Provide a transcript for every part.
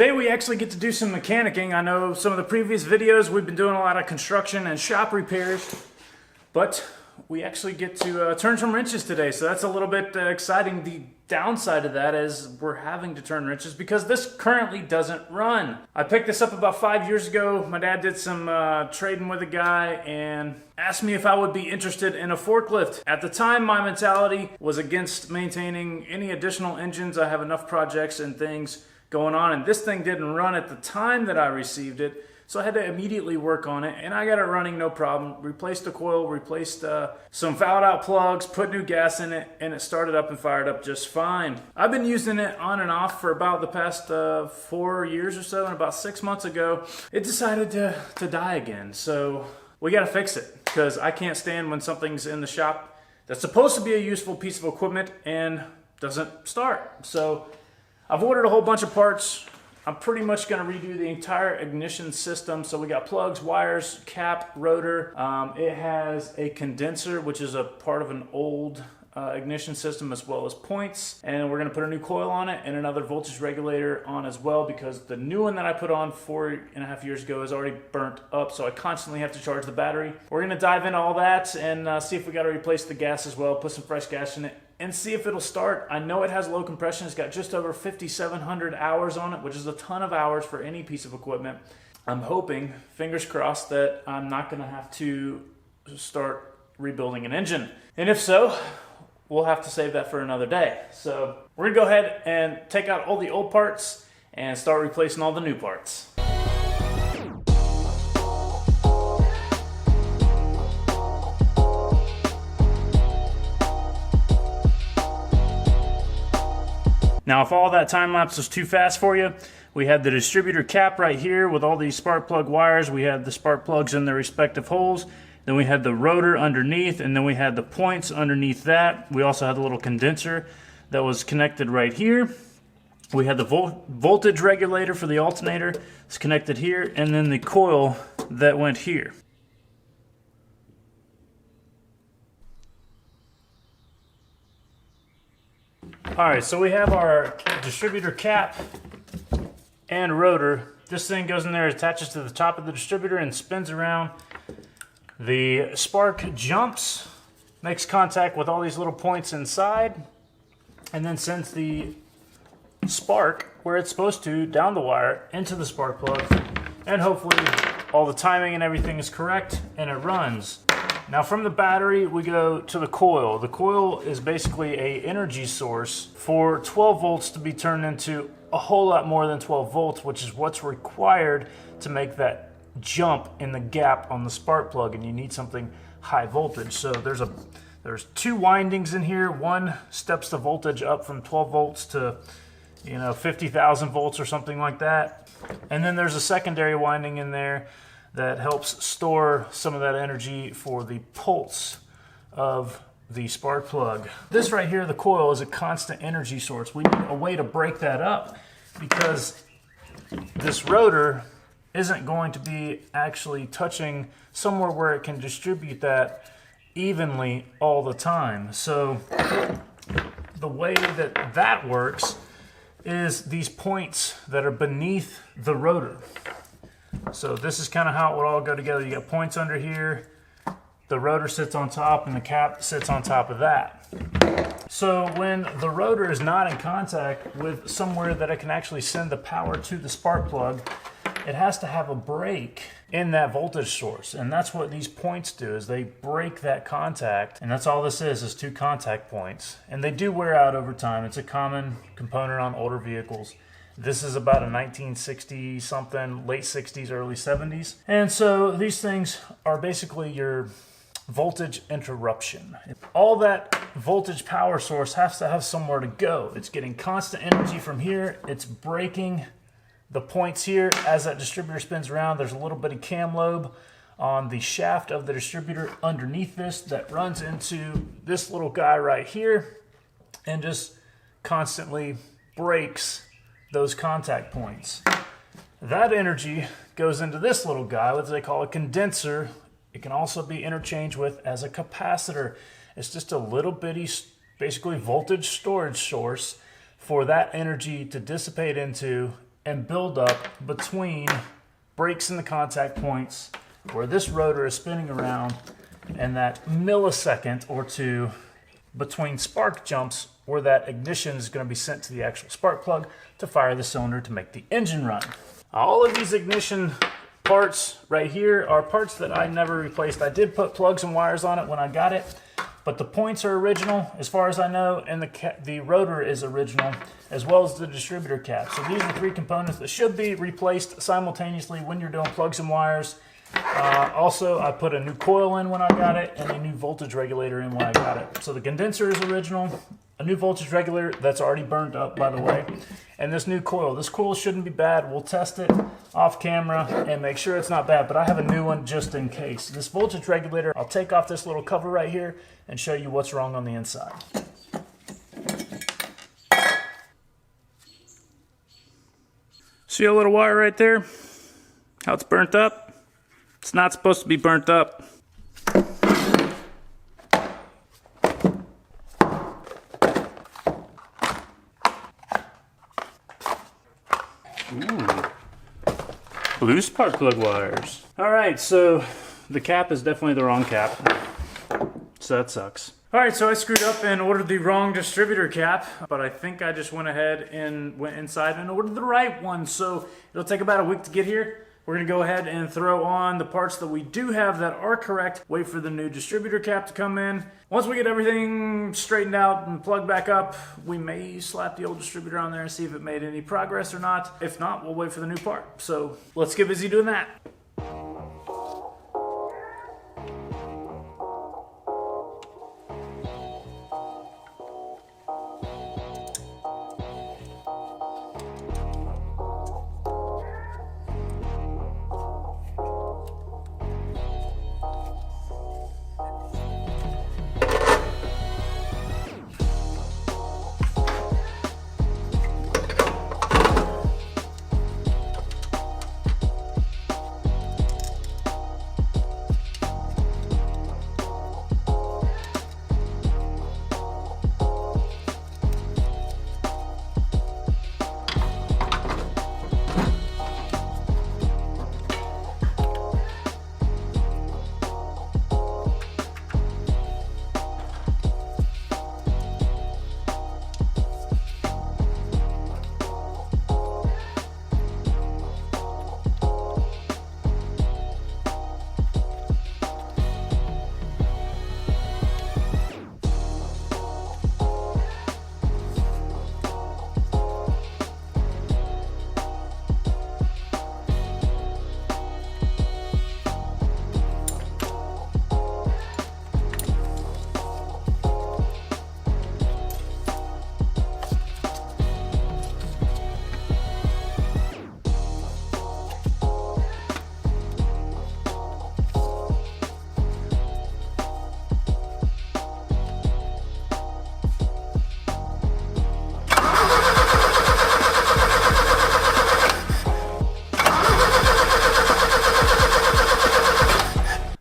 Today we actually get to do some mechanicking. I know some of the previous videos we've been doing a lot of construction and shop repairs, but we actually get to turn some wrenches today, so that's a little bit exciting. The downside of that is we're having to turn wrenches because this currently doesn't run. I picked this up about 5 years ago. My dad did some trading with a guy and asked me if I would be interested in a forklift. At the time, my mentality was against maintaining any additional engines. I have enough projects and things going on, and this thing didn't run at the time that I received it, so I had to immediately work on it, and I got it running no problem. Replaced the coil, replaced some fouled out plugs, put new gas in it, and it started up and fired up just fine. I've been using it on and off for about the past 4 years or so, and about 6 months ago it decided to die again. So we got to fix it, because I can't stand when something's in the shop that's supposed to be a useful piece of equipment and doesn't start. So I've ordered a whole bunch of parts. I'm pretty much going to redo the entire ignition system. So we got plugs, wires, cap, rotor. It has a condenser, which is a part of an old ignition system, as well as points. And we're going to put a new coil on it and another voltage regulator on as well, because the new one that I put on 4.5 years ago is already burnt up. So I constantly have to charge the battery. We're going to dive into all that and see if we got to replace the gas as well, put some fresh gas in it, and see if it'll start. I know it has low compression. It's got just over 5,700 hours on it, which is a ton of hours for any piece of equipment. I'm hoping, fingers crossed, that I'm not going to have to start rebuilding an engine. And if so, we'll have to save that for another day. So we're going to go ahead and take out all the old parts and start replacing all the new parts. Now, if all that time lapse was too fast for you, we had the distributor cap right here with all these spark plug wires. We had the spark plugs in their respective holes. Then we had the rotor underneath, and then we had the points underneath that. We also had a little condenser that was connected right here. We had the voltage regulator for the alternator. It's connected here, and then the coil that went here. Alright, so we have our distributor cap and rotor. This thing goes in there, attaches to the top of the distributor and spins around. The spark jumps, makes contact with all these little points inside, and then sends the spark where it's supposed to, down the wire, into the spark plug. And hopefully all the timing and everything is correct and it runs. Now from the battery, we go to the coil. The coil is basically an energy source for 12 volts to be turned into a whole lot more than 12 volts, which is what's required to make that jump in the gap on the spark plug, and you need something high voltage. So there's two windings in here. One steps the voltage up from 12 volts to 50,000 volts or something like that. And then there's a secondary winding in there that helps store some of that energy for the pulse of the spark plug. This right here, the coil, is a constant energy source. We need a way to break that up, because this rotor isn't going to be actually touching somewhere where it can distribute that evenly all the time. So the way that works is these points that are beneath the rotor. So this is kind of how it would all go together. You got points under here, the rotor sits on top, and the cap sits on top of that. So when the rotor is not in contact with somewhere that it can actually send the power to the spark plug, it has to have a break in that voltage source. And that's what these points do, is they break that contact. And that's all this is two contact points. And they do wear out over time. It's a common component on older vehicles. This is about a 1960 something, late 60s, early 70s. And so these things are basically your voltage interruption. All that voltage power source has to have somewhere to go. It's getting constant energy from here. It's breaking the points here. As that distributor spins around, there's a little bitty cam lobe on the shaft of the distributor underneath this that runs into this little guy right here and just constantly breaks those contact points. That energy goes into this little guy, what they call a condenser. It can also be interchanged with as a capacitor. It's just a little bitty, basically voltage storage source for that energy to dissipate into and buildup between breaks in the contact points where this rotor is spinning around, and that millisecond or two between spark jumps where that ignition is going to be sent to the actual spark plug to fire the cylinder to make the engine run. All of these ignition parts right here are parts that I never replaced. I did put plugs and wires on it when I got it, but the points are original as far as I know, and the rotor is original, as well as the distributor cap. So these are 3 components that should be replaced simultaneously when you're doing plugs and wires. Also, I put a new coil in when I got it, and a new voltage regulator in when I got it. So the condenser is original, a new voltage regulator that's already burned up, by the way, and this new coil. This coil shouldn't be bad. We'll test it off camera and make sure it's not bad, but I have a new one just in case. This voltage regulator, I'll take off this little cover right here and show you what's wrong on the inside. See a little wire right there? How it's burnt up? It's not supposed to be burnt up. Ooh. Blue spark plug wires. All right, so the cap is definitely the wrong cap. So that sucks. All right, so I screwed up and ordered the wrong distributor cap, but I think I just went ahead and went inside and ordered the right one. So it'll take about a week to get here. We're gonna go ahead and throw on the parts that we do have that are correct, wait for the new distributor cap to come in. Once we get everything straightened out and plugged back up, we may slap the old distributor on there and see if it made any progress or not. If not, we'll wait for the new part. So let's get busy doing that.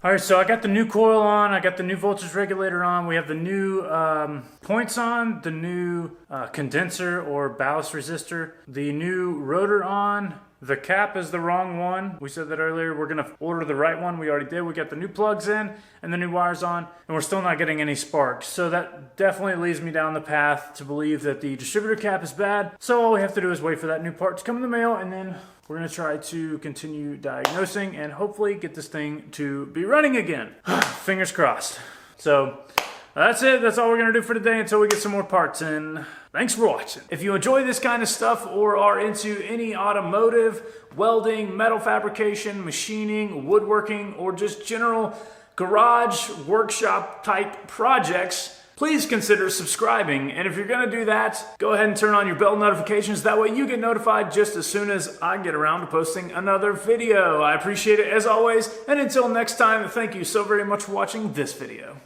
All right, so I got the new coil on, I got the new voltage regulator on, we have the new points on, the new condenser or ballast resistor, the new rotor on, the cap is the wrong one. We said that earlier, we're gonna order the right one, we already did. We got the new plugs in and the new wires on, and we're still not getting any sparks. So that definitely leads me down the path to believe that the distributor cap is bad. So all we have to do is wait for that new part to come in the mail, and then we're gonna try to continue diagnosing and hopefully get this thing to be running again. Fingers crossed. So that's it. That's all we're gonna do for today until we get some more parts in. Thanks for watching. If you enjoy this kind of stuff or are into any automotive, welding, metal fabrication, machining, woodworking, or just general garage workshop type projects, please consider subscribing. And if you're gonna do that, go ahead and turn on your bell notifications. That way you get notified just as soon as I get around to posting another video. I appreciate it as always. And until next time, thank you so very much for watching this video.